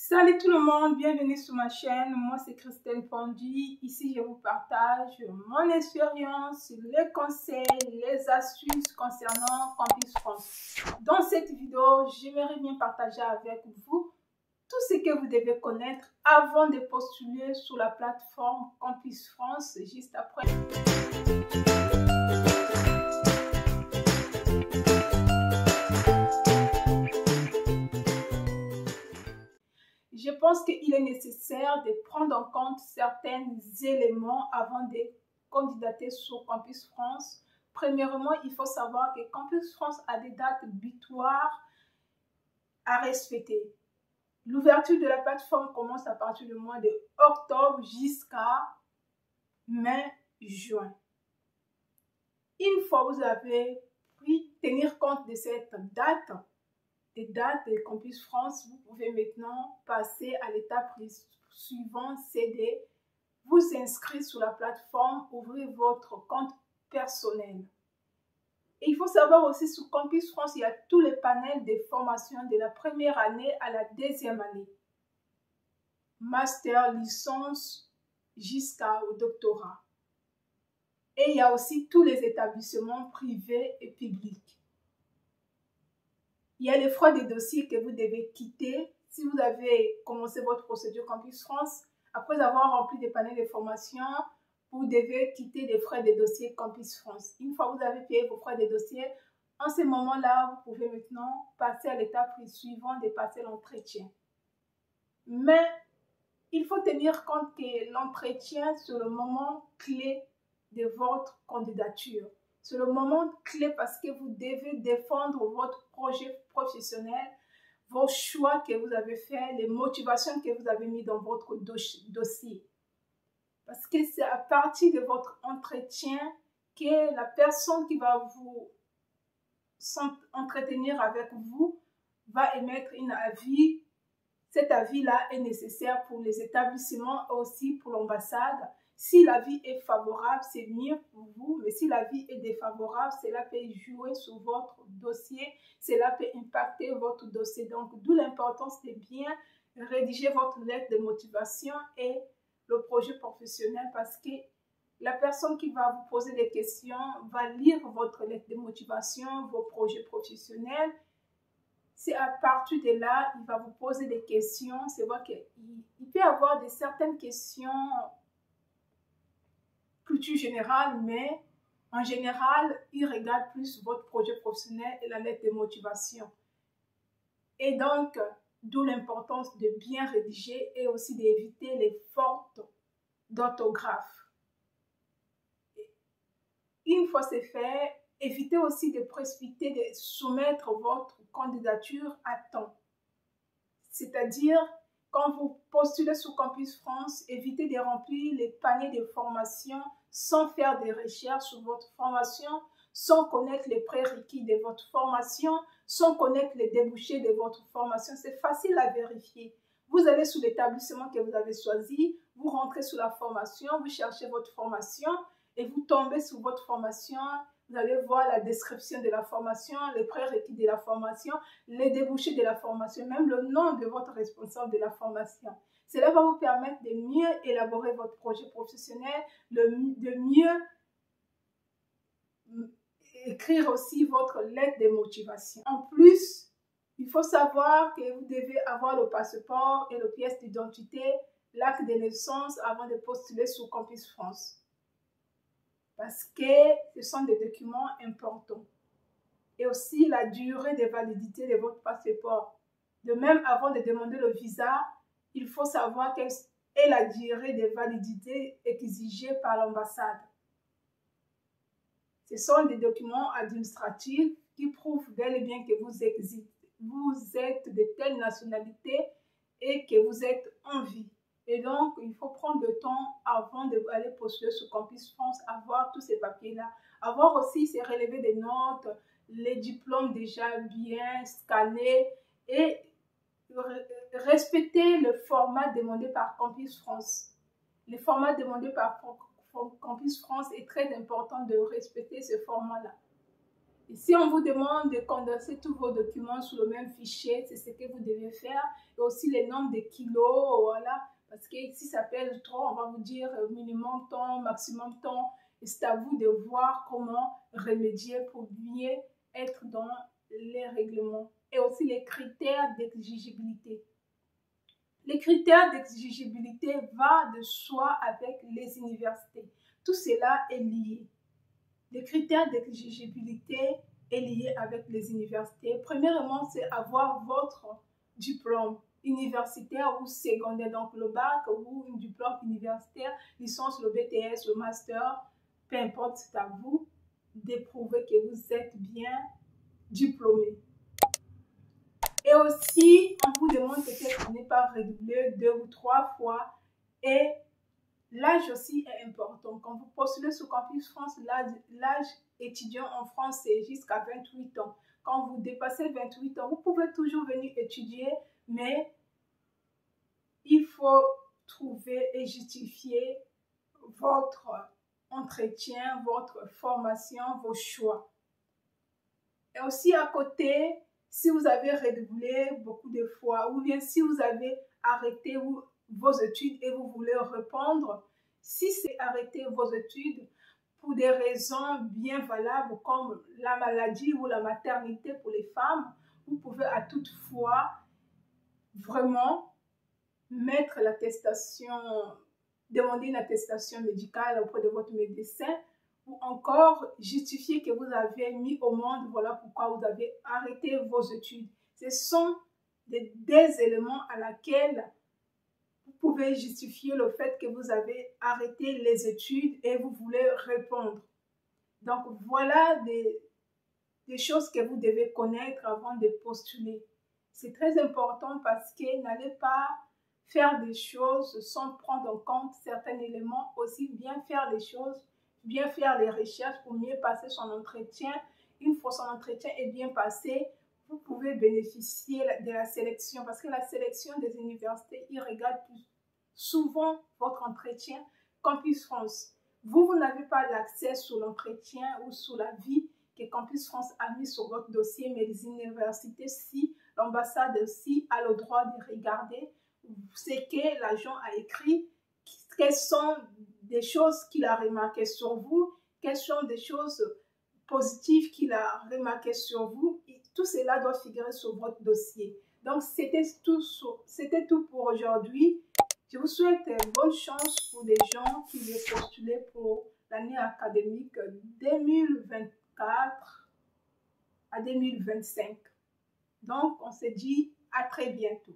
Salut tout le monde, bienvenue sur ma chaîne. Moi c'est Christelle Fondy. Ici je vous partage mon expérience, les conseils, les astuces concernant Campus France. Dans cette vidéo, j'aimerais bien partager avec vous tout ce que vous devez connaître avant de postuler sur la plateforme Campus France juste après. Je pense qu'il est nécessaire de prendre en compte certains éléments avant de candidater sur Campus France. Premièrement, il faut savoir que Campus France a des dates butoirs à respecter. L'ouverture de la plateforme commence à partir du mois de octobre jusqu'à mai-juin. Une fois que vous avez pu tenir compte de cette date, des dates de Campus France, vous pouvez maintenant passer à l'étape suivante, c'est de vous inscrire sur la plateforme, ouvrir votre compte personnel. Et il faut savoir aussi sur Campus France, il y a tous les panels de formation de la première année à la deuxième année. Master, licence, jusqu'au doctorat. Et il y a aussi tous les établissements privés et publics. Il y a les frais de dossier que vous devez quitter si vous avez commencé votre procédure Campus France. Après avoir rempli des panels de formation, vous devez quitter les frais de dossier Campus France. Une fois que vous avez payé vos frais de dossier, en ce moment-là, vous pouvez maintenant passer à l'étape suivante de passer l'entretien. Mais il faut tenir compte que l'entretien, c'est le moment clé de votre candidature. C'est le moment clé parce que vous devez défendre votre projet professionnel, vos choix que vous avez faits, les motivations que vous avez mis dans votre dossier. Parce que c'est à partir de votre entretien que la personne qui va vous entretenir avec vous va émettre un avis. Cet avis-là est nécessaire pour les établissements et aussi pour l'ambassade. Si l'avis est favorable, c'est mieux pour vous, mais si l'avis est défavorable, cela peut jouer sur votre dossier, cela peut impacter votre dossier. Donc, d'où l'importance de bien rédiger votre lettre de motivation et le projet professionnel parce que la personne qui va vous poser des questions va lire votre lettre de motivation, vos projets professionnels. C'est à partir de là, il va vous poser des questions. C'est vrai qu'il peut y avoir certaines questions culture générale, mais en général, il regarde plus votre projet professionnel et la lettre de motivation. Et donc, d'où l'importance de bien rédiger et aussi d'éviter les fautes d'orthographe. Une fois c'est fait, évitez aussi de précipiter, de soumettre votre candidature à temps. C'est-à-dire, quand vous postulez sur Campus France, évitez de remplir les paniers de formation sans faire des recherches sur votre formation, sans connaître les prérequis de votre formation, sans connaître les débouchés de votre formation. C'est facile à vérifier. Vous allez sur l'établissement que vous avez choisi, vous rentrez sur la formation, vous cherchez votre formation et vous tombez sur votre formation. Vous allez voir la description de la formation, les prérequis de la formation, les débouchés de la formation, même le nom de votre responsable de la formation. Cela va vous permettre de mieux élaborer votre projet professionnel, de mieux écrire aussi votre lettre de motivation. En plus, il faut savoir que vous devez avoir le passeport et la pièce d'identité, l'acte de naissance avant de postuler sur Campus France. Parce que ce sont des documents importants. Et aussi la durée de validité de votre passeport. De même, avant de demander le visa, il faut savoir quelle est la durée de validité exigée par l'ambassade. Ce sont des documents administratifs qui prouvent bel et bien que vous êtes de telle nationalité et que vous êtes en vie. Et donc, il faut prendre le temps avant d'aller postuler sur Campus France, avoir tous ces papiers-là. Avoir aussi ces relevés des notes, les diplômes déjà bien scannés et respecter le format demandé par Campus France. Le format demandé par Campus France est très important de respecter ce format-là. Et si on vous demande de condenser tous vos documents sur le même fichier, c'est ce que vous devez faire. Et aussi les nombres de kilos, voilà. Parce que si ça pèse trop, on va vous dire minimum temps, maximum temps. Et c'est à vous de voir comment remédier pour mieux être dans les règlements. Et aussi les critères d'exigibilité. Les critères d'exigibilité vont de soi avec les universités. Tout cela est lié. Les critères d'exigibilité est lié avec les universités. Premièrement, c'est avoir votre diplôme universitaire ou secondaire, donc le bac ou un diplôme universitaire, licence, le BTS, le master, peu importe, c'est à vous de prouver que vous êtes bien diplômé. Et aussi, on vous demande peut-être de ne pas redoubler 2 ou 3 fois. Et l'âge aussi est important. Quand vous postulez sur Campus France, l'âge étudiant en France, c'est jusqu'à 28 ans. Quand vous dépassez 28 ans, vous pouvez toujours venir étudier, mais il faut trouver et justifier votre entretien, votre formation, vos choix. Et aussi à côté, si vous avez redoublé beaucoup de fois, ou bien si vous avez arrêté vos études et vous voulez reprendre, si c'est arrêter vos études pour des raisons bien valables comme la maladie ou la maternité pour les femmes, vous pouvez à toute fois vraiment mettre l'attestation, demander une attestation médicale auprès de votre médecin ou encore justifier que vous avez mis au monde, voilà pourquoi vous avez arrêté vos études. Ce sont des éléments à laquelle vous pouvez justifier le fait que vous avez arrêté les études et vous voulez répondre. Donc voilà des choses que vous devez connaître avant de postuler. C'est très important parce que n'allez pas faire des choses sans prendre en compte certains éléments, aussi bien faire les choses, bien faire les recherches pour mieux passer son entretien. Une fois son entretien est bien passé, vous pouvez bénéficier de la sélection parce que la sélection des universités, ils regardent souvent votre entretien Campus France. Vous n'avez pas l'accès sur l'entretien ou sur la vie que Campus France a mis sur votre dossier, mais les universités, si l'ambassade aussi a le droit de regarder ce que l'agent a écrit, quelles sont des choses qu'il a remarquées sur vous, quelles sont des choses positives qu'il a remarquées sur vous. Et tout cela doit figurer sur votre dossier. Donc, c'était tout pour aujourd'hui. Je vous souhaite bonne chance pour les gens qui veulent postuler pour l'année académique 2024 à 2025. Donc, on se dit à très bientôt.